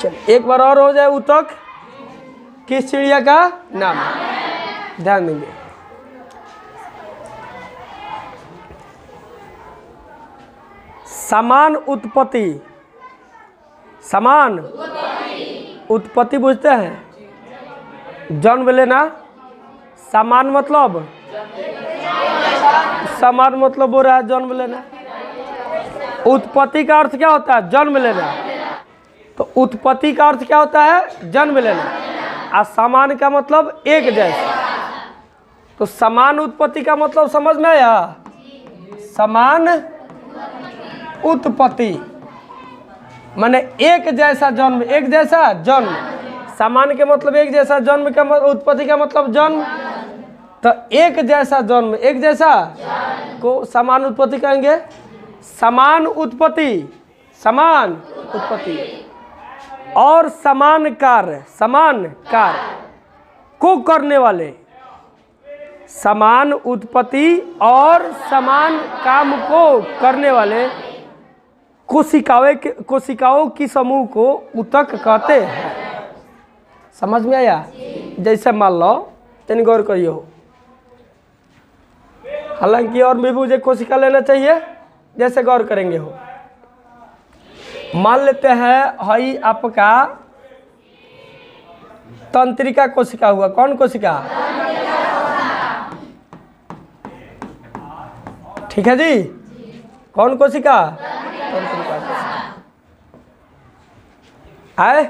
चलिए एक बार और हो जाए। ऊतक किस चिड़िया का नाम है? ध्यान देंगे। समान उत्पत्ति, समान उत्पत्ति बुझते हैं? जन्म लेना। समान मतलब, समान मतलब हो रहा है जन्म लेना। उत्पत्ति का अर्थ क्या होता है? जन्म लेना। तो उत्पत्ति का अर्थ क्या होता है? जन्म लेना। और समान का मतलब एक जैसा। तो समान उत्पत्ति का मतलब समझ में आया? समान उत्पत्ति माने एक जैसा जन्म, एक जैसा जन्म। समान के मतलब एक जैसा, जन्म का मतलब, उत्पत्ति का मतलब जन्म। तो एक जैसा जन्म, एक जैसा को समान उत्पत्ति कहेंगे। समान उत्पत्ति, समान उत्पत्ति और समान कार्य, समान कार्य को करने वाले। समान उत्पत्ति और समान काम को करने वाले कोशिकाओं की समूह को ऊतक कहते हैं। समझ में आया? जैसे मान लो, तनी गौर करियो, हालांकि और भी मुझे कोशिका लेना चाहिए। जैसे गौर करेंगे हो, मान लेते हैं हई आपका तंत्रिका कोशिका हुआ। कौन कोशिका? ठीक है जी। कौन कोशिका? तंत्रिका कोशिका। आए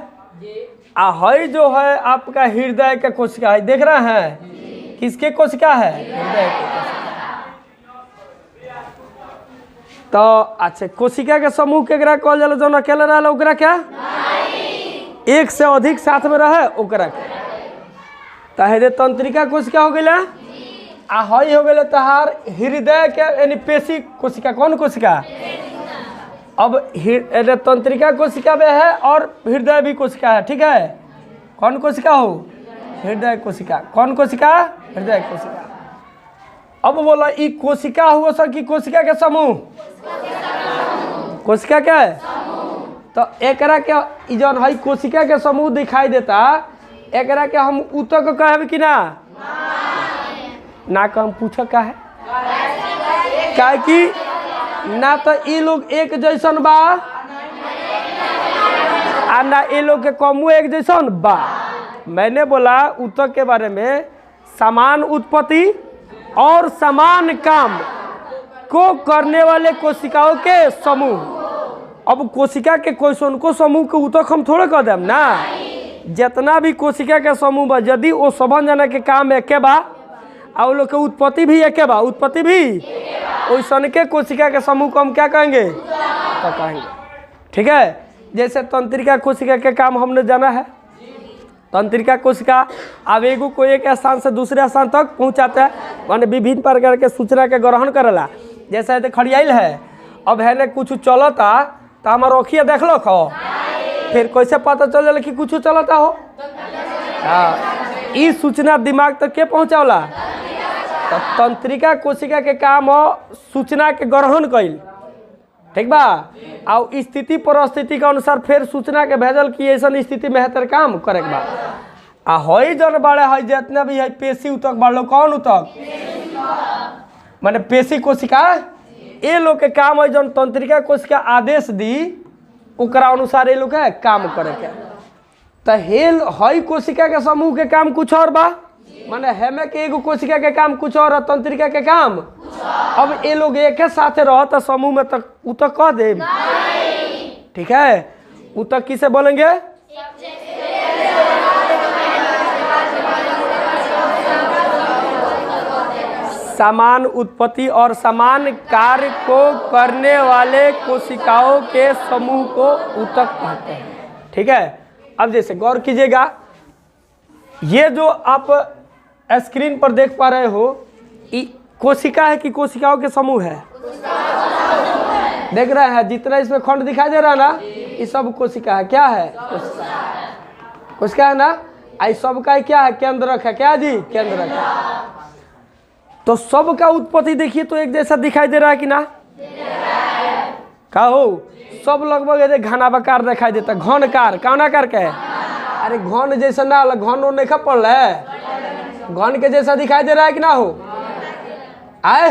हई जो है आपका हृदय का कोशिका है, देख रहे हैं? किसके कोशिका है? हृदय के कोशिका। तो अच्छा, कोशिका के समूह के कहल जाला जो अकेले रहे ओकरा क्या? नहीं। एक से अधिक साथ में रहे ओकरा क्या? तहरे तंत्रिका कोशिका हो गया। आ हई हो गया तहार हृदय के यानी पेशी कोशिका। कौन कोशिका? अब तंत्रिका कोशिका में है और हृदय भी कोशिका है। ठीक है? कौन कोशिका हो? हृदय कोशिका। कौन कोशिका? हृदय कोशिका। अब बोला ई कोशिका हुआ सर की कोशिका के समूह। कोशिका क्या है? तो एकरा के जौन है कोशिका के समूह दिखाई देता, एकरा के हम ऊतक कहब कि ना? ना का हम पूछ का है क्या कि ना तो ई लोग एक जैसन बा आ ना ये लोग के कमू एक जैसन बा। मैंने बोला ऊतक के बारे में, समान उत्पत्ति और समान काम को करने वाले कोशिकाओं के समूह। अब कोशिका के क्वेश्चन को समूह के ऊतक हम थोड़े कह देम ना। जितना भी कोशिका के समूह बा, यदि वो सबन जना के काम एके बा और लोग के उत्पत्ति भी एके बा, उत्पत्ति भी वैसन के कोशिका के समूह को हम क्या कहेंगे? तो कहेंगे। ठीक है? जैसे तंत्रिका कोशिका के काम हमने जाना है। तंत्रिका कोशिका आवेगों को एक स्थान से दूसरे स्थान तक पहुंचाता है, माने विभिन्न प्रकार के सूचना के ग्रहण करेला। जैसे है खड़ियाइल है, अब है ना कुछ चलता तो हमारा अखिया देख लो खो, फिर कैसे पता चल जाला कि कुछ चलता हो? ये सूचना दिमाग तक के पहुँचावला? तो तंत्रिका कोशिका के काम हो सूचना के ग्रहण कईल। ठीक बा? और स्थिति परिस्थिति के अनुसार फिर सूचना के भेजल कि ऐसा स्थिति में बेहतर काम करे के बा। आ हई जन बड़े है जितना भी है पेशी ऊतक बाड़ो। कौन ऊतक? माने पेशी कोशिका। ये लोग के काम है जन तंत्रिका कोशिका आदेश दी ओकरा अनुसार ये लोग है काम करे के। तो हेल हई कोशिका के समूह के काम कुछ और बा, माने हेमे के एगो कोशिका के काम कुछ और है, तंत्रिका के काम। अब ये लोग एक साथ रहता समूह में, तक ऊतक कह दे। ठीक है? ऊतक किसे बोलेंगे? समान उत्पत्ति और समान कार्य को करने वाले कोशिकाओं के समूह को ऊतक कहते हैं। ठीक है? अब जैसे गौर कीजिएगा, ये जो आप स्क्रीन पर देख पा रहे हो, कोशिका है कि कोशिकाओं के समूह है? देख रहे हैं जितना इसमें खंड दिखाई दे रहा है ना, ये सब कोशिका है। क्या है? कोशिका है ना। आई सब का क्या है? केंद्रक है। क्या जी? केंद्रक है। तो सब का उत्पत्ति देखिए तो एक जैसा दिखाई दे रहा है कि ना? का हो सब लगभग ऐसे घनाकार दिखाई देता, घनकार कौन आकार के है? अरे घन जैसा ना वाला घन नहीं खा पड़ रहा है, घन के जैसा दिखाई दे रहा है कि ना हो आए।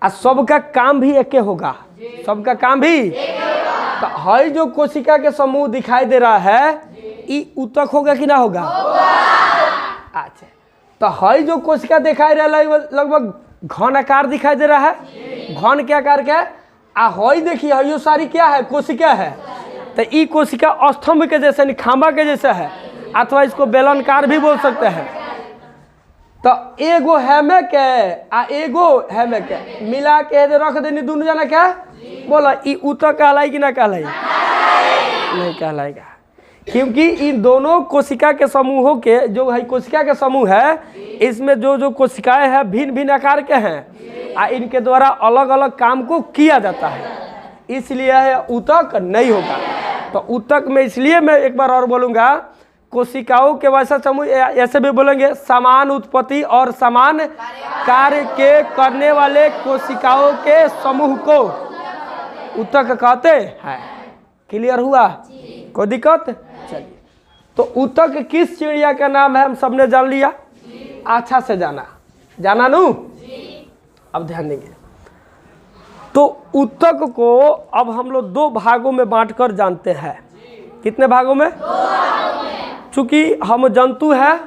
आ सबका काम भी एके होगा, सबका काम भी तो हई जो कोशिका के समूह दिखाई दे रहा है ये ऊतक होगा कि ना होगा? अच्छा, तो हई जो कोशिका दिखाई रहा है लगभग घन आकार दिखाई दे रहा है, घन के आकार का। आ हई देखिए हई सारी क्या है? कोशिका है। तो ये कोशिका स्तंभ के जैसे नहीं खांबा के जैसा है, अथवा इसको बेलनकार भी बोल सकते हैं। तो एगो हैमक है आ एगो हैमक है, मिला के रख देनी दोनों जना क्या बोला ये ऊतक कहलाई कि ना कहलाई? नहीं कहलाएगा, क्योंकि इन दोनों कोशिका के समूहों के जो है कोशिका के समूह है इसमें जो जो कोशिकाएं हैं भिन्न भिन्न आकार के हैं आ इनके द्वारा अलग अलग काम को किया जाता है, इसलिए है ऊतक नहीं होगा। तो ऊतक में इसलिए मैं एक बार और बोलूँगा, कोशिकाओं के वैसा समूह ऐसे भी बोलेंगे समान उत्पत्ति और समान कार्य के करने वाले कोशिकाओं के समूह को ऊतक कहते हैं। क्लियर हुआ? कोई दिक्कत? चलिए, तो ऊतक किस चिड़िया का नाम है हम सबने जान लिया, अच्छा से जाना नू। अब ध्यान देंगे, तो ऊतक को अब हम लोग दो भागों में बांटकर जानते हैं। कितने भागों में? चूंकि हम जंतु हैं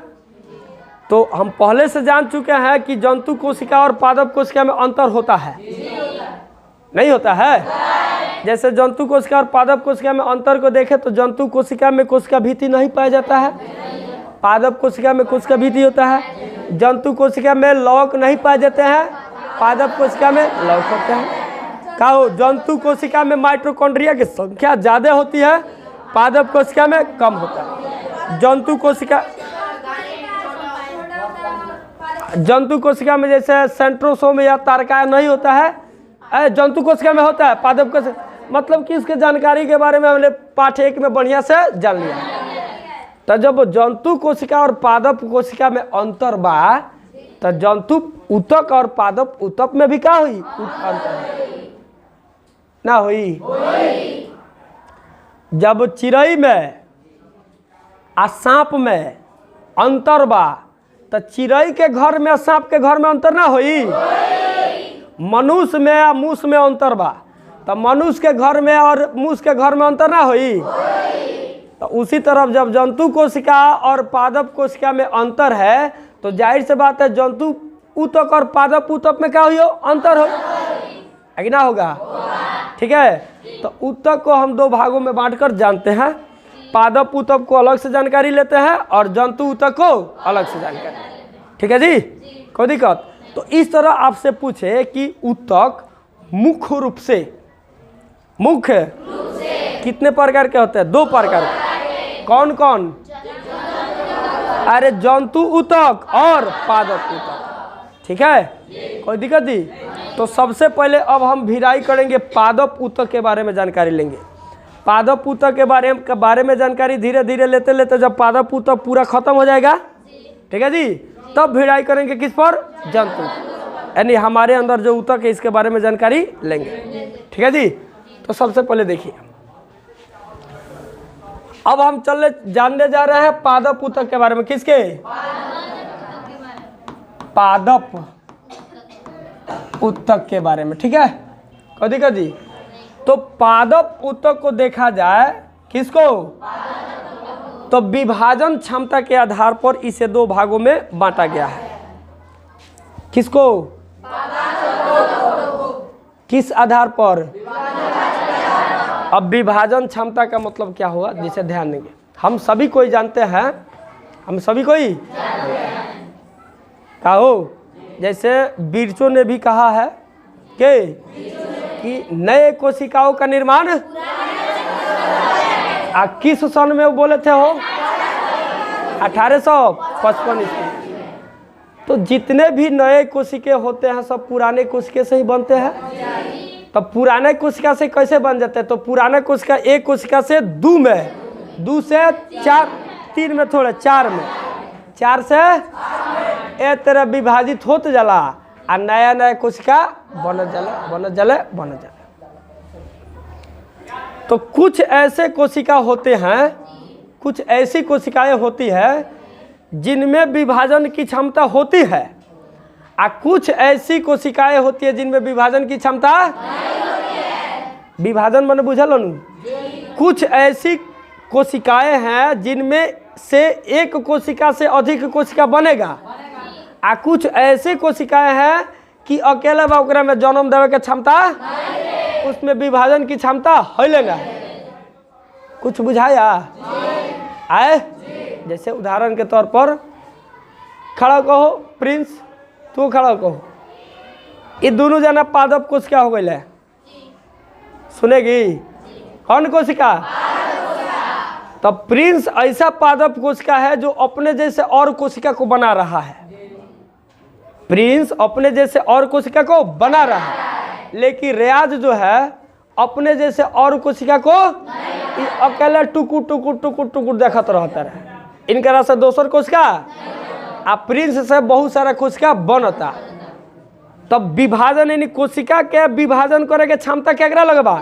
तो हम पहले से जान चुके हैं कि जंतु कोशिका और पादप कोशिका में अंतर होता है, नहीं होता है? जैसे जंतु कोशिका और पादप कोशिका में अंतर को देखें तो जंतु कोशिका में कोशिका भीति नहीं पाया जाता है, पादप कोशिका में कोशिका भीति होता है। जंतु कोशिका में लौक नहीं पाए जाते हैं, पादप कोशिका में लौक होते हैं। कहो जंतु कोशिका में माइटोकॉन्ड्रिया की संख्या ज़्यादा होती है, पादप कोशिका में कम होता है। जंतु कोशिका में जैसे सेंट्रोसोम या तारका नहीं होता है, जंतु कोशिका में होता है, पादप कोशिका मतलब कि इसके जानकारी के बारे में हमने पाठ 1 में बढ़िया से जान लिया। तो जब जंतु कोशिका और पादप कोशिका में अंतर बा तो जंतु ऊतक और पादप ऊतक में भी क्या हुई? अंतर ना हुई। जब चिड़ै में आ सांप में अंतर बा तो चिड़ै के घर में सांप के घर में अंतर ना होई। मनुष्य में आ मूस में अंतर बा तो मनुष्य के घर में और मूस के घर में अंतर ना होई। तो उसी तरफ जब जंतु कोशिका और पादप कोशिका में अंतर है तो जाहिर से बात है जंतु ऊतक और पादप ऊतक में क्या हुई? अंतर हो है कि ना होगा? ठीक है, तो ऊतक को हम दो भागों में बांटकर जानते हैं, पादप ऊतक को अलग से जानकारी लेते हैं और जंतु ऊतक को अलग से जानकारी। ठीक है जी, कोई दिक्कत? तो इस तरह आपसे पूछे कि ऊतक मुख्य रूप से कितने प्रकार के होते हैं? 2 प्रकार के। कौन कौन? अरे जंतु ऊतक और पादप ऊतक। ठीक है, कोई दिक्कत जी? तो सबसे पहले अब हम भिराई करेंगे, पादप ऊतक के बारे में जानकारी लेंगे। पादप ऊतक के बारे में जानकारी धीरे धीरे लेते लेते जब पादप ऊतक पूरा खत्म हो जाएगा, ठीक है जी, तब भिड़ाई करेंगे किस पर? जंतु, यानी हमारे अंदर जो ऊतक है इसके बारे में जानकारी लेंगे। ठीक है जी, तो सबसे पहले देखिए, अब हम जानने जा रहे हैं पादप ऊतक के बारे में। किसके? पादप ऊतक के बारे में। ठीक है, कोई दिक्कत जी? तो पादप ऊतक को देखा जाए किसको? तो विभाजन क्षमता के आधार पर इसे 2 भागों में बांटा गया है। किसको? किस आधार पर? अब विभाजन क्षमता का मतलब क्या हुआ जिसे ध्यान देंगे। हम सभी कोई जानते हैं, हम सभी कोई कहो, जैसे बिरचो ने भी कहा है कि नए कोशिकाओं का निर्माण किस सन में वो बोले थे हो? 1855 ईस्वी। तो जितने भी नए कोशिके होते हैं सब पुराने कोशिके से ही बनते हैं। तो पुराने कोशिका से कैसे बन जाते हैं? तो पुराने कोशिका एक कोशिका से 2 में, 2 से 4, 3 में थोड़े 4 में, 4 से ए तरह विभाजित होते जाला आ नया नया कोशिका बनत जाला। तो कुछ ऐसे कोशिका होते हैं, कुछ ऐसी कोशिकाएं होती है जिनमें विभाजन की क्षमता होती है, और कुछ ऐसी कोशिकाएं होती है जिनमें विभाजन की क्षमता नहीं होती है। विभाजन मैंने बुझल नु? कुछ ऐसी कोशिकाएं हैं जिनमें से एक कोशिका से अधिक कोशिका बनेगा, आ कुछ ऐसे कोशिकाएं हैं कि अकेले बा ओकरा में जन्म देवे के क्षमता, उसमें विभाजन की क्षमता है ना। कुछ बुझाया आए? जैसे उदाहरण के तौर पर खड़ा कहो, प्रिंस तू खड़ा कहो, ये दोनों जना पादप कोशिका हो गए, सुनेगी? कौन कोशिका? तो प्रिंस ऐसा पादप कोशिका है जो अपने जैसे और कोशिका को बना रहा है। प्रिंस अपने जैसे और कोशिका को बना रहा है, लेकिन रियाज जो है अपने जैसे और कोशिका को अकेले टुकुर टुकुर टुकुर टुकुर देखत रहता है। इनकरा से दोसर कोशिका आ प्रिंस से बहुत सारा कोशिका बनता। तब विभाजन यानी कोशिका के विभाजन करे के क्षमता केकरा लगबा?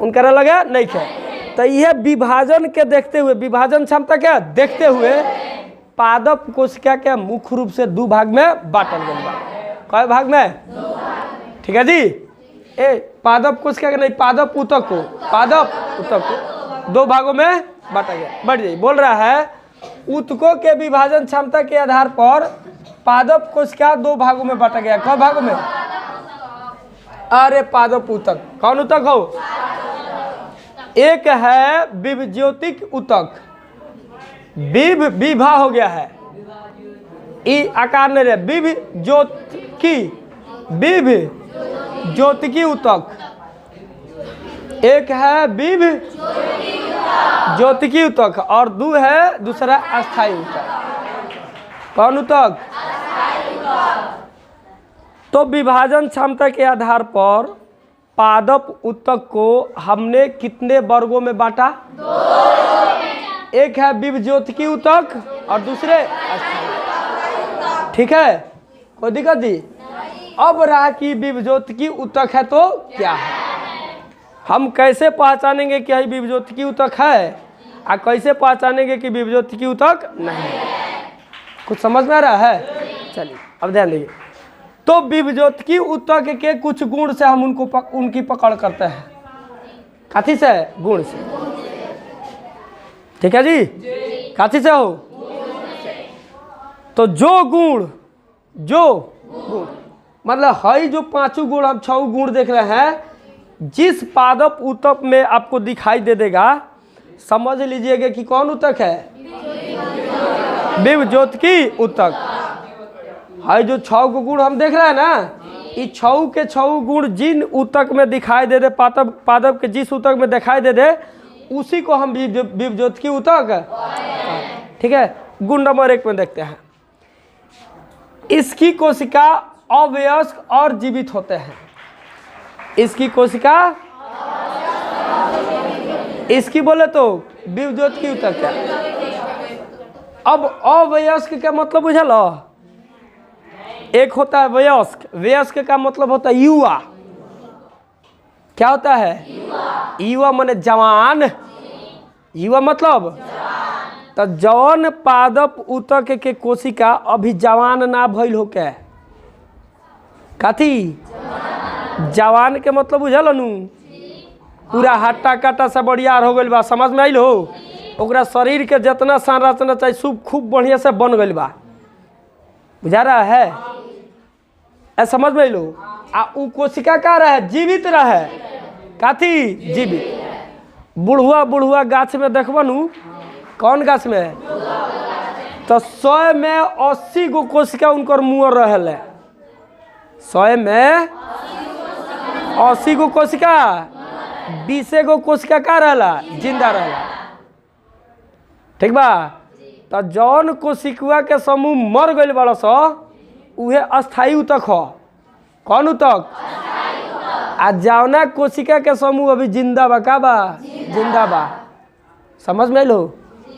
उनकरा लगे नहीं है। तो यह विभाजन के देखते हुए, विभाजन क्षमता के देखते हुए पादप कोशिका के मुख्य रूप से दो भाग में बांटल गया बा। कई भाग में? ठीक है जी। ए पादप कोशिका के नहीं, पादप ऊतक को, पादप ऊतक को दो भागों में बांटा गया। बढ़ जाइए। बोल रहा है ऊतकों के विभाजन क्षमता के आधार पर पादप कोशिका दो भागों में बांटा गया। कई भागों में? अरे पादप ऊतक। कौन ऊतक हो? एक है विभज्योतिक ऊतक, विभा हो गया है, ई आकार नहीं रहे, विभज्योतिकी ऊतक। एक है विभज्योतिकी ऊतक और दो है दूसरा अस्थायी ऊतक। कौन ऊतक? तो विभाजन क्षमता के आधार पर पादप ऊतक को हमने कितने वर्गों में बांटा? एक है विभज्योतिकी ऊतक और दूसरे अस्थायी। ठीक है, कोई दिक्कत जी? अब रहा कि विभज्योतिकी ऊतक है तो क्या है, हम कैसे पहचानेंगे कि यही विभज्योतिकी ऊतक है और कैसे पहचानेंगे कि विभज्योतिकी ऊतक नहीं है? कुछ समझ में आ रहा है? चलिए अब ध्यान दीजिए। तो विभज्योतिकी ऊतक के कुछ गुण से हम उनकी पकड़ करते हैं। काथी से? गुण से। ठीक है जी? काथी से हो? तो जो गुण मतलब है, जो पांचों गुण, हम 6 गुण देख रहे हैं, जिस पादप ऊतक में आपको दिखाई दे देगा, समझ लीजिएगा कि कौन ऊतक है? विभज्योतिकी ऊतक है। जो 6 गुण हम देख रहे हैं ना, ये 6 के 6 गुण जिन ऊतक में दिखाई दे दे, पादप के जिस ऊतक में दिखाई दे दे, उसी को हम विभज्योतिकी ऊतक। ठीक है, गुण नंबर 1 में देखते हैं। इसकी कोशिका अवयस्क और जीवित होते हैं। इसकी कोशिका, इसकी बोले तो विभज्योतिकी ऊतक है। अब अवयस्क का मतलब बुझल? एक होता है वयस्क। वयस्क का मतलब होता है युवा। क्या होता है? युवा माने जवान। युवा मतलब तो जौन पादप ऊतक के कोशिका अभी जवान ना भइल हो के, कथी जवान के मतलब बुझल नु? पूरा हट्टा कट्टा से बड़ियार हो गइल बा। समझ में आइल हो? ओकरा शरीर के जितना संरचना चाहिए सब खूब बढ़िया से बन गइल बा। बुझा रहा है? समझ में लो। आ उ कोशिका का रहे? जीवित रहे। काथी? जीवित। बुढ़ुआ गाछ में देखबा नु, कौन गाछ में? तो 100 में 80 गो कोशिका उनकर मुँह रहल है। 100 में 80 गो कोशिका, 20 गो कोशिका का रहला? जिंदा रहला। ठीक बा? तो जौन कोशिका के समूह मर गइल बड़ा सा, उहे अस्थायी ऊतक हो। कौन ऊतक? आ जौना कोशिका के समूह अभी जिंदा बा, का बा? जिंदा बा। समझ में लो?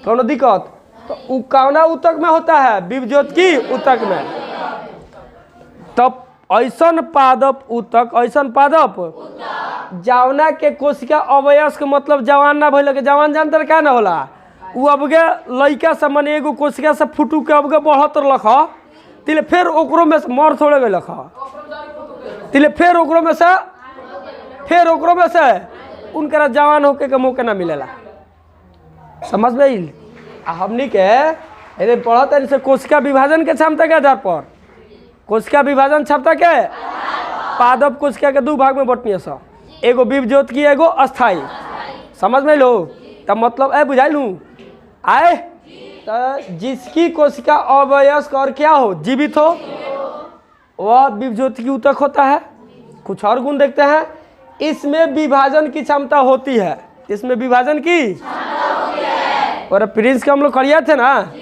कौनो दिक्कत? तो उ कौना ऊतक में होता है? विभज्योतिकी ऊतक में। तब ऐसन पादप ऊतक, ऐसन पादप जावना के कोशिका अवयस्क मतलब जवान ना भइल के जवान जानतर का ना होला उ अब के लइका से मने एगो कोशिका से फुटू के अब के बढ़त रख तिले फिर ओकरो में से मर थोड़े गइल तिले फिर ओकरो में से उनकरा जवान होके के मौका ना मिलेला। समझ में हमनी के यदि पढ़त है कोशिका विभाजन के क्षमता के आधार पर कोशिका विभाजन क्षमता के पादप कोशिका के दो भाग में बटनी है एगो विभज्योत की एगो अस्थाई। समझ में लो तब मतलब ए बुझाई लूँ आए तो जिसकी कोशिका अवयस्क और क्या हो जीवित हो वह विभज्योत की ऊतक होता है। कुछ और गुण देखते हैं, इसमें विभाजन की क्षमता होती है, इसमें विभाजन की और प्रिंस के हम लोग करिए थे ना,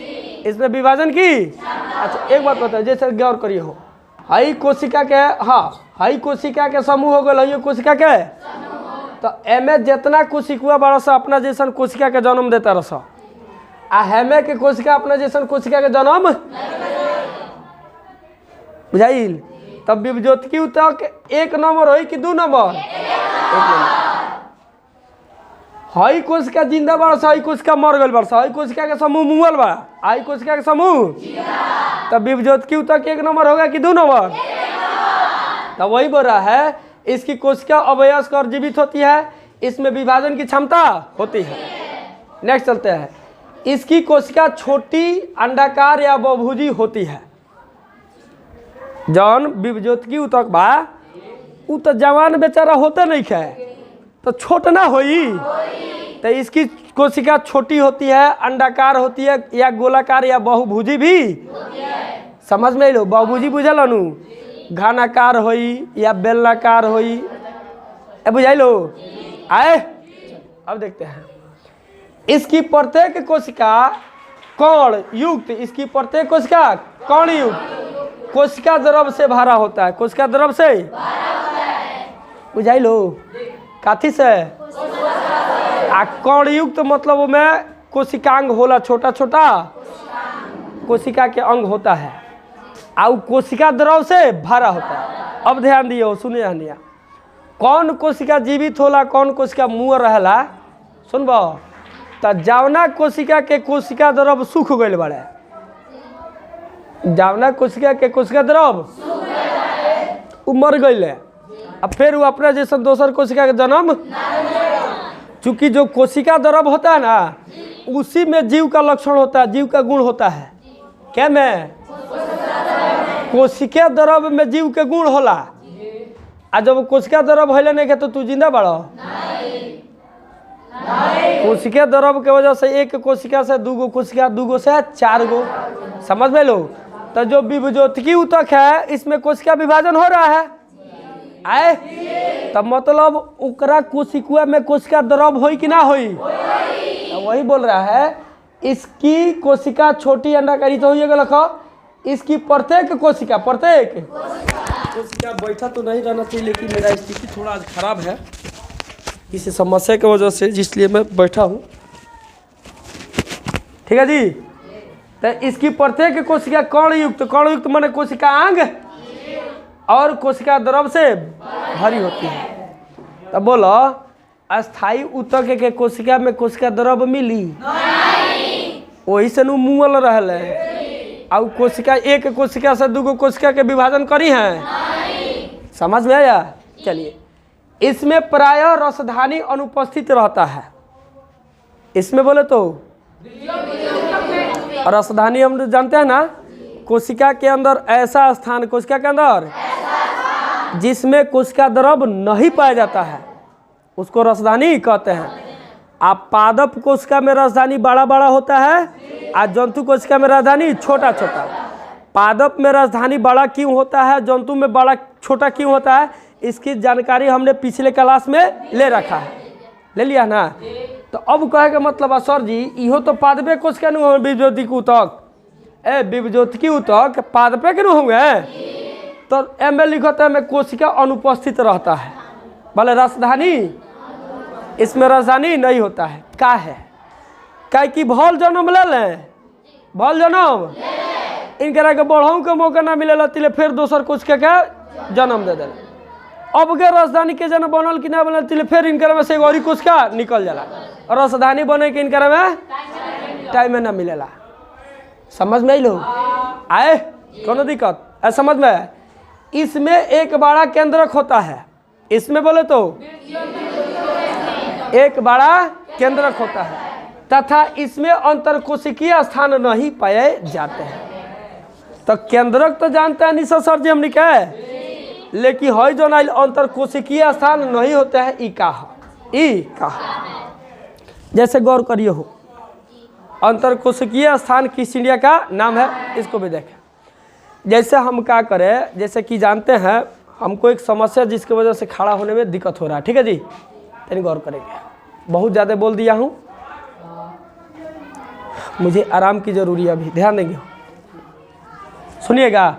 इसमें विभाजन की। अच्छा एक बात बताओ जैसे गौर करिए हो हाई कोशिका के, हाँ हाई कोशिका के समूह हो गए कोशिका के तो एमे जितना कोशिका बड़ा सा अपना जैसन कोशिका के जन्म देता रस आ हेमे के कोशिका अपना जैसन कोशिका के जन्म बुझाइल। तब विभज्योतिकी तक एक नंबर हो कि दू नंबर? एक नंबर। हाई कोशिका जिंदा बड़ा हाई कोशिका मर गल बड़ा हाई कोशिका के समूह मुगल बा हाई कोशिका के समूह तब विभज्योतिकी तक एक नंबर होगा कि दो नंबर? तब वही बोल रहा है इसकी कोशिका अवयस्क और जीवित होती है, इसमें विभाजन की क्षमता होती है। नेक्स्ट चलते हैं, इसकी कोशिका छोटी अंडाकार या बहुभुजी होती है। जौन विभज्योतिकी तक बा उ तो जवान बेचारा होते नहीं खे तो छोट ना होई तो इसकी कोशिका छोटी होती है, अंडाकार होती है या गोलाकार या बहुभुजी भी। समझ में लो बहुभुजी बुझल अनु घनाकार होई या बेलनाकार होई बुझाई लो आए। अब देखते हैं इसकी प्रत्येक कोशिका कण युक्त, इसकी प्रत्येक कोशिका कण युक्त कोशिका द्रव से भरा होता है। कोशिका द्रव से बुझाई लो काथी से आ कण युक्त मतलब में कोशिकांग होला छोटा छोटा कोशिका के अंग होता है आ कोशिका द्रव से भरा होता है। अब ध्यान दियो सुनिए हनिया कौन कोशिका जीवित होला कौन कोशिका मुँह रहला सुनबो तो जावना कोशिका के कोशिका द्रव सूख गए बड़े जावना कोशिका के कोशिका द्रव मर गए अब फिर वो अपना जैसा दोसर कोशिका के जन्म चूंकि जो कोशिका द्रव होता है ना उसी में जीव का लक्षण होता है, जीव का गुण होता है। क्या में कोशिका द्रव में जीव के गुण होला आ जब कोशिका द्रव होले नहीं तो तू जिंदा बड़ा कोशिका द्रव के वजह से एक कोशिका से दूगो कोशिका दूगो से चार गो। समझ में लो तो जो विभज्योतिकी ऊतक है इसमें कोशिका विभाजन हो रहा है आए तब मतलब उकरा कोशिका में कोशिका द्रव होई कि ना होई तो वही बोल रहा है इसकी कोशिका छोटी अंडाकारी तो होइएगा लखो इसकी प्रत्येक कोशिका बैठा तो नहीं रहना चाहिए लेकिन मेरा स्थिति थोड़ा आज खराब है किसी समस्या की वजह से जिसलिए मैं बैठा हूँ। ठीक है जी तो इसकी प्रत्येक कोशिका कण युक्त माने कोशिका अंग और कोशिका द्रव से भरी होती है। तब बोलो अस्थाई ऊतक के कोशिका में कोशिका द्रव मिली वही से मुँगल रहल और कोशिका एक कोशिका से दूगो कोशिका के विभाजन करी हैं। समझ में आया? चलिए इसमें प्रायः रसधानी अनुपस्थित रहता है। इसमें बोले तो रसधानी हम जानते हैं ना कोशिका के अंदर ऐसा स्थान कोशिका के अंदर जिसमें कोशिका द्रव नहीं पाया जाता है उसको रसधानी कहते हैं। आप पादप कोशिका में रसधानी बड़ा बड़ा होता है और जंतु कोशिका में रसधानी छोटा छोटा। पादप में रसधानी बड़ा क्यों होता है जंतु में बड़ा छोटा क्यों होता है इसकी जानकारी हमने पिछले क्लास में ले रखा है, ले लिया ना। तो अब कहे का मतलब सर जी इहो तो पादपे कोशिका नु विभज्योतिकी ऊतक विभज्योतिकी ऊतक पादपे के नु होंगे तो एम लिखता है में कोशिका अनुपस्थित रहता है भले रसधानी इसमें रसधानी नहीं होता है। का है क्या कि भल जन्म ले लें भल जन्म इनकरा के बढ़ाऊ के मौका ना मिले तिले फिर दोसर कोशिका के जन्म दे दे अब के राजधानी के जन बनल कि ना बनल तिले फिर इनकर में से एगो और कोशिका निकल जाला और राजधानी बने के इनकर में टाइम में ना मिलेला। समझ में आई लोग आए कोनो दिक्कत है समझ में? इसमें एक बड़ा केंद्रक होता है, इसमें बोले तो एक बड़ा केंद्रक होता है तथा इसमें अंतरकोशिकीय स्थान नहीं पाए जाते हैं। तो केंद्रक तो जानते हैं निशा सर जी हमने क्या है, लेकिन है जो ना अंतरकोशिकीय स्थान नहीं होता है ई का जैसे गौर करिए हो अंतरकोशिकीय स्थान किस चिड़िया का नाम है, इसको भी देखें। जैसे हम क्या करें, जैसे कि जानते हैं हमको एक समस्या जिसकी वजह से खड़ा होने में दिक्कत हो रहा है, ठीक है जी, यानी गौर करेंगे। बहुत ज़्यादा बोल दिया हूँ, मुझे आराम की ज़रूरी है, अभी ध्यान देंगे, सुनिएगा।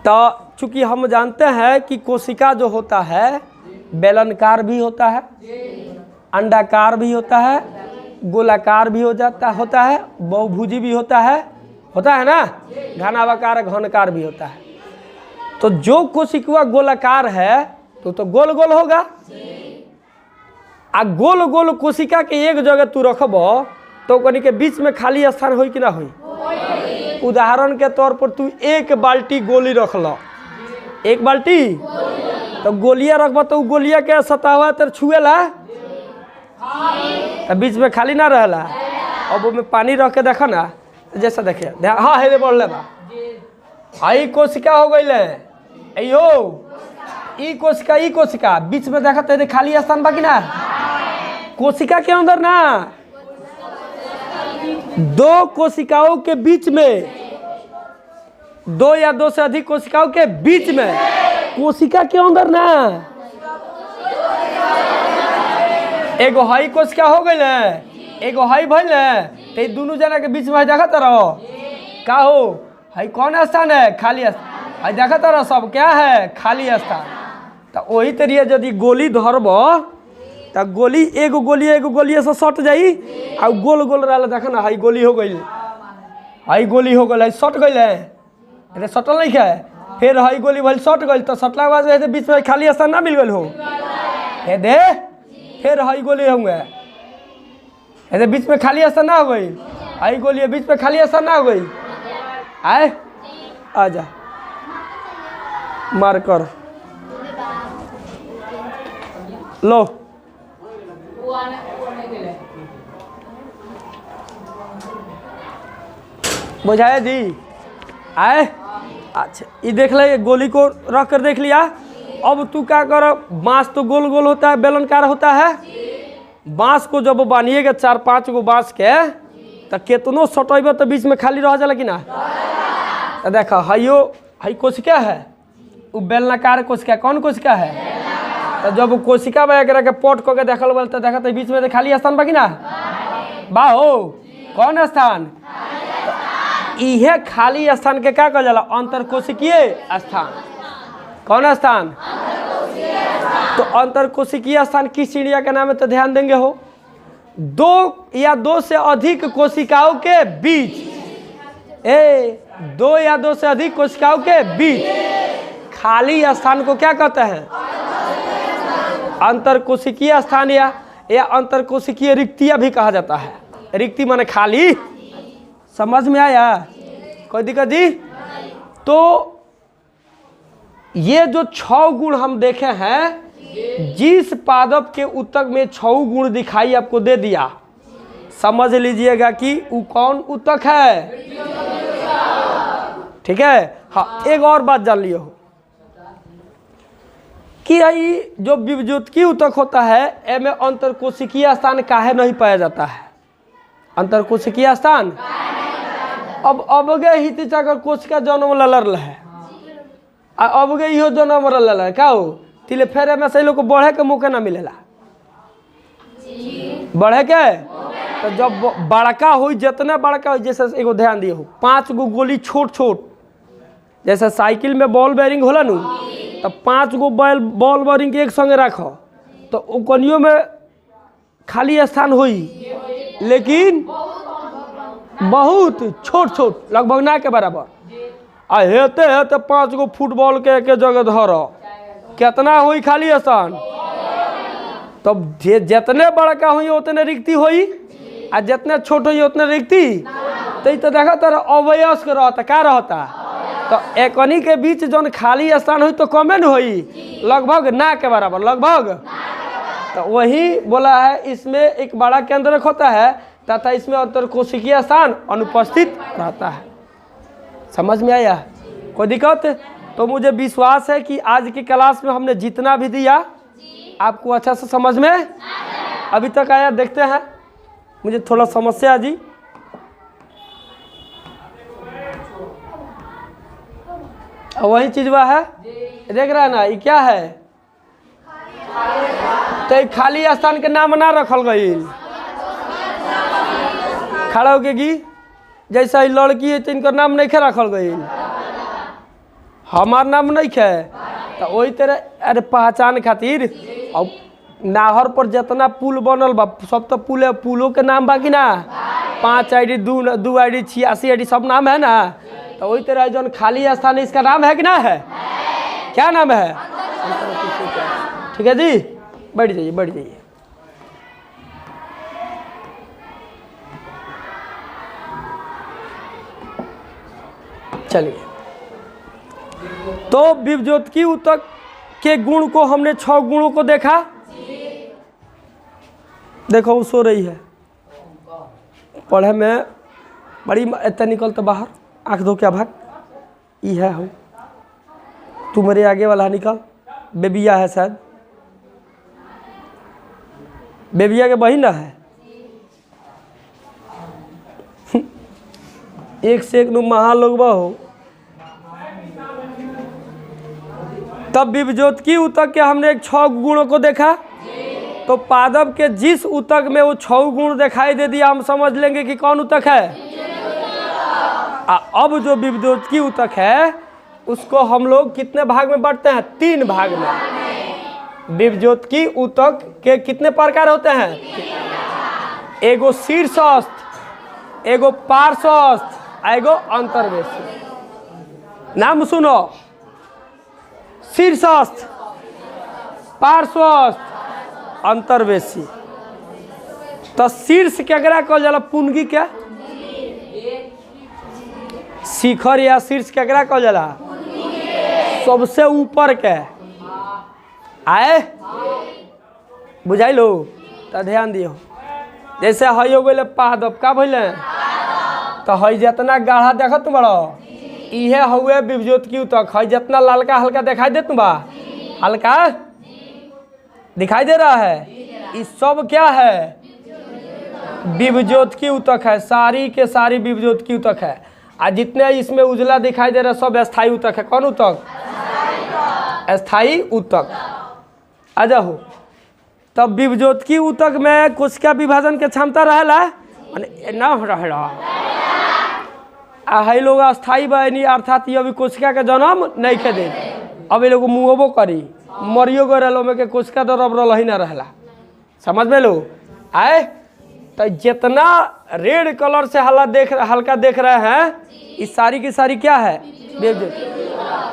तो चूँकि हम जानते हैं कि कोशिका जो होता है बेलनकार भी होता है, अंडाकार भी होता है, गोलाकार भी होता है, बहुभुजी भी होता है ना, घनाभाकार घनकार भी होता है। तो जो कोशिका गोलाकार है तो गोल गोल होगा, आ गोल गोल कोशिका के एक जगह तू रखब तो कनी के बीच में खाली स्थान होई कि ना होई? उदाहरण के तौर पर तू एक बाल्टी गोली रख लो, एक बाल्टी तो गोलियां रखब तो गोलिया के सतह तर छुएला तो बीच में खाली ना रहला। अब वो में पानी रख के देखा ना, जैसा देखे हाँ है बोल ले बा आई कोशिका हो गई अयो ई कोशिका बीच में देखा तो खाली स्थान बाकी ना, कोशिका के अंदर ना दो कोशिकाओं के बीच में, दो या दो से अधिक कोशिकाओं के बीच में, कोशिका के अंदर ना एगो हई कोशिका हो गई एगो हई भइल तो दोनों जना के बीच में देखा रहो का हो हई कौन स्थान है? खाली स्थान। हई देखा रहो सब क्या है? खाली स्थान। तो वही तरीके यदि गोली धरब तो गोली एगो गोली से सट जाई आ गोल गोल रहा देखा ना, हई गोली हो गई, हई गोली हो गई, सट गई सटल नहीं है, फिर हई गोली भल सट गई तो सटला के बाद बीच में खाली स्थान ना मिल गई हो दे, फिर हई गोली होंगे ऐसे बीच में खाली स्थान ना हो गई, हई गोली बीच में खाली स्थान ना हो गई, आए आजा मार कर लो बुझाया जी आए। अच्छा ये देख ले, गोली को रख कर देख लिया। अब तू क्या कर, बांस तो गोल गोल होता है, बेलनकार होता है, बांस को जब बांधिएगा 4-5 गो बांस के तो कितनो सटेब तो बीच में खाली रह जाला कि ना। तो देखा हई कोशिका है, वो बेलनाकार कोशिका, कौन कोशिका है? तो जब कोशिका वगैरह के पोट को के देखल बोल तो देखा तो बीच में तो खाली स्थान बाकी ना बा हो, कौन स्थान? इहे खाली स्थान के क्या कहल जाला? अंतरकोशिकीय स्थान। कौन स्थान? तो अंतरकोशिकीय स्थान किस चिड़िया का नाम है? तो ध्यान देंगे हो, दो या दो से अधिक कोशिकाओं के बीच, दो या दो से अधिक कोशिकाओं के बीच खाली स्थान को क्या कहते हैं? अंतरकोशिकीय स्थान या अंतरकोशिकीय रिक्तियां भी कहा जाता है। रिक्ति माने खाली, समझ में आया? कोई दिक्कत जी? तो ये जो 6 गुण हम देखे हैं, जिस पादप के उत्तक में 6 गुण दिखाई आपको दे दिया, समझ लीजिएगा कि वो कौन उत्तक है। ठीक है। हाँ, एक और बात जान लियो कि ये जो विभुजोतकी उत्तक होता है, एमे अंतरकोशिकीय स्थान काहे नहीं पाया जाता है? अंतरकोशिकीय स्थान अब गए ही अगर कोशिका जन्म ललर है, अब गए इहो जन्म ललर का हो तिले फेरे में से लोग को बढ़े के मौका ना मिलेला, बढ़े के। तो जब बड़का हो, जितना बड़का हो, जैसे एगो ध्यान दिए हो 5 गो गोली छोट छोट, जैसे साइकिल में बॉल बेरिंग होला नु, तो 5 गो बॉल बेरिंग के एक संगे रखो तो कनियों में खाली स्थान होई, लेकिन बहुत छोट छोट, लगभग ना के बराबर। आ हेते हेते 5 गो फुटबॉल के एक जगह धर, कितना हुई खाली स्थान? तब जितने बड़का हुई उतने रिक्ति हुई, आ जितने छोट हुई उतने रिक्ति। तो देखा तारा अवयस्क रहता, क्या रहता? तो एकनी के बीच जौन खाली स्थान हुई तो कमे न हुई, लगभग ना के बराबर, लगभग। तो वही बोला है, इसमें एक बड़ा केंद्रक होता है तथा इसमें अंतरकोशिकीय स्थान अनुपस्थित रहता है। समझ में आया? कोई दिक्कत? तो मुझे विश्वास है कि आज की क्लास में हमने जितना भी दिया आपको अच्छा से समझ में अभी तक आया। देखते हैं, मुझे थोड़ा समस्या जी। वही चीज वह है, देख रहा है ना, ये क्या है? तो खाली स्थान के नाम ना रखल गई, खड़ा होके की जैसा ही लड़की है तो इनका नाम नहीं खे रखल गई, हमार नाम नहीं खे। तो वही तरह अरे पहचान खातिर अब नाहर पर जितना पुल बनल बा सब तो पुलों के नाम बाकी ना, 5 आईडी 2 आईडी 86 आईडी सब नाम है ना। तो वही तरह जो खाली स्थान है इसका नाम है कि ना है? क्या नाम है? ठीक है जी, बैठ जाइए बैठ जाइए। चलिए, तो विभज्योतिकी ऊतक के गुण को हमने 6 गुणों को देखा। देखो वो सो रही है, पढ़े में बड़ी इतना निकलता बाहर, आँख धो क्या भाग, ये है हो तू मेरे आगे वाला निकल, बेबिया है शायद, बेबिया के बहिन ना है। एक से एक महा लोग हो। तब विभज्योतिकी ऊतक के हमने 6 गुणों को देखा। तो पादप के जिस ऊतक में वो 6 गुण दिखाई दे दिया, हम समझ लेंगे कि कौन ऊतक है। अब जो विभज्योतिकी ऊतक है उसको हम लोग कितने भाग में बांटते हैं? 3 भाग में। विभज्योतिकी ऊतक के कितने प्रकार होते हैं? एगो शीर्षस्थ, एगो पार्श्वस्थ, एगो अंतर्वेशी। नाम सुनो, शीर्षस्थ, पार्श्वस्थ, अंतर्वेशी। तो शीर्ष केकरा कहल जाला? पुनगी के। शिखर या शीर्ष केकरा कहल जाला? सबसे ऊपर के। आए बुझाई लो? तो ध्यान दियो, जैसे हई हो गए पादप, का भइले? तो हई जितना गाढ़ा देखत बड़ो इहे हुए विभज्योतिकी ऊतक। हई जितना ललका हल्का दिखाई देत बा, हल्का दिखाई दे रहा है, ये सब क्या है? विभज्योतिकी ऊतक है, सारी के सारी विभज्योतिकी ऊतक है। और जितने इसमें उजला दिखाई दे रहा है सब अस्थायी ऊतक है। कौन ऊतक? अस्थायी ऊतक। आ जाओ, तब विभज्योतिकी ऊतक में कोशिका विभाजन के क्षमता रहेला ना रहेला। हई लोग अस्थायी बनी, अर्थात ये अभी कोशिका के जन्म नहीं खे दे, अब ये लोग मुँहबो करी, मरियो गए रहो में के कोशिका तो रब रही ना रहला। समझ में लो? आए तो जितना रेड कलर से हल्का देख रहे हैं, इस सारी की सारी क्या है?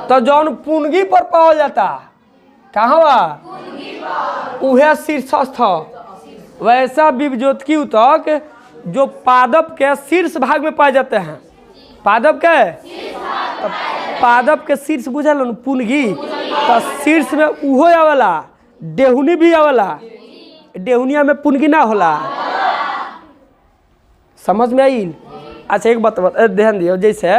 तो जौन पुनगी पर पाया जाता, कहाँ बा? उहे शीर्षस्थ। वैसा विभज्योतिकी ऊतक जो पादप के शीर्ष भाग में पाए जाते हैं। पादप के, तो पादप के शीर्ष बुझल पुनगी, तो शीर्ष में उहो आवेला, डेहुनी भी आवेला। डेहुनिया में पुनगी ना होला। समझ में आई? अच्छा एक बात ध्यान दियो, जैसे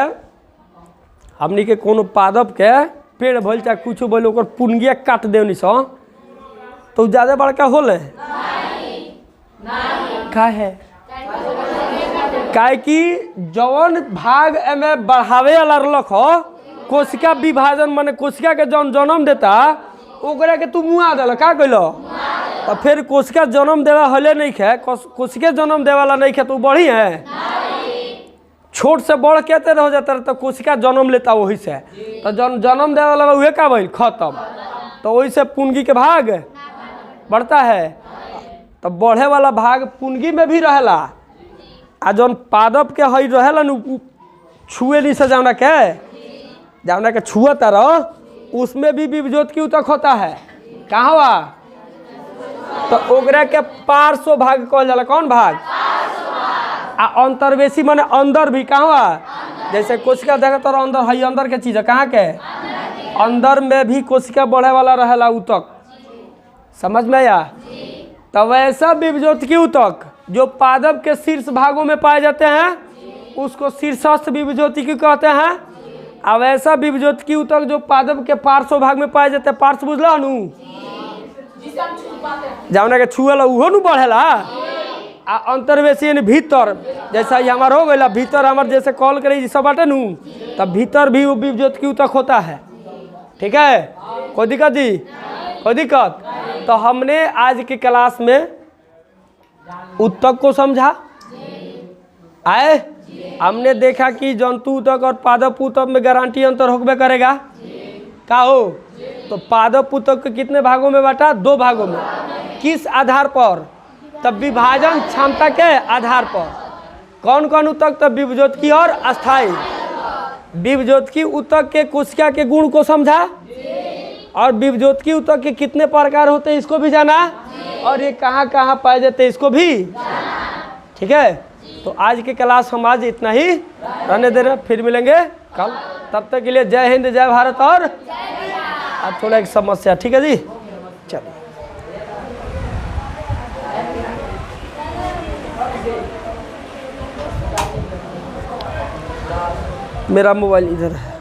हमनी के कोनो पादप के पेड़ भइल चाहे कुछ बोल ओकर पुनगिया काट देवनी सो तो ज़्यादा बड़का होले? का है? काहे कि जौन भाग में बढ़ावे वाला रख हो, कोशिका विभाजन माने कोशिका के जौन जन्म देता ओकरा के तू मुआ दिल, का कैल? और फिर कोशिका जन्म देवा हले नहीं खे, कोशिका जन्म देवे वाला नहीं खे, तो बढ़ी है। छोट से बड़ कहते रह जाता तो कोशिका जन्म लेता वही से, तो जन्म देवे वाला वही का भइल? खत्म। तो वही से पुनगी के भाग बढ़ता है। तो बढ़े वाला भाग पुनगी में भी रहेला, आ जौन पादप के हई रहेला न छुए नहीं से जाना के जौना के छुअता रहो उसमें भी विभज्योतिकी ऊतक होता है। कहाँ हुआ? तो ओकरा के पार्श्व भाग कहल जाला। कौन भाग? आ अंतर्वेशी माने अंदर भी। कहाँ हुआ? जैसे कोशिका देखा तो अंदर है, अंदर के चीज है। कहाँ के? अंदर में भी कोशिका बढ़े वाला रहेला ऊतक। समझ में आया? तो वैसा विभज्योतिकी ऊतक जो पादप के शीर्ष भागों में पाए जाते हैं उसको शीर्षस्थ विभज्योतिकी कहते हैं। और वैसा विभज्योतिकी ऊतक जो पादप के पार्श्व भाग में पाए जाते हैं, पार्श्व बुझला नु, जौना के छुएला उहो नु बढ़ेला। आ अंतर्वेशी यानी भीतर, जैसा ये हमार हो गया भीतर हमार जैसे कॉल करी सब बाटे नु, तब भीतर भी वो विभज्योतिकी ऊतक होता है। ठीक है, कोई दिक्कत जी? कोई दिक्कत? तो हमने आज की क्लास में ऊतक को समझा। आए हमने देखा कि जंतु ऊतक और पादप ऊतक में गारंटी अंतर होबे करेगा। का हो? तो पादप ऊतक के कितने भागों में बांटा? 2 भागों में। किस आधार पर? तब विभाजन क्षमता के आधार पर। कौन कौन ऊतक? तब विभज्योतिकी और अस्थायी। विभज्योतिकी ऊतक के कोशिका के गुण को समझा और विभज्योतिकी ऊतक के कितने प्रकार होते हैं इसको भी जाना, और ये कहाँ कहाँ पाए जाते हैं इसको भी। ठीक है, तो आज की क्लास हम आज इतना ही रहने दे रहे, फिर मिलेंगे कल। तब तक के लिए जय हिंद, जय भारत। और अब थोड़ा एक समस्या। ठीक है जी, चलिए। मेरा मोबाइल इधर है।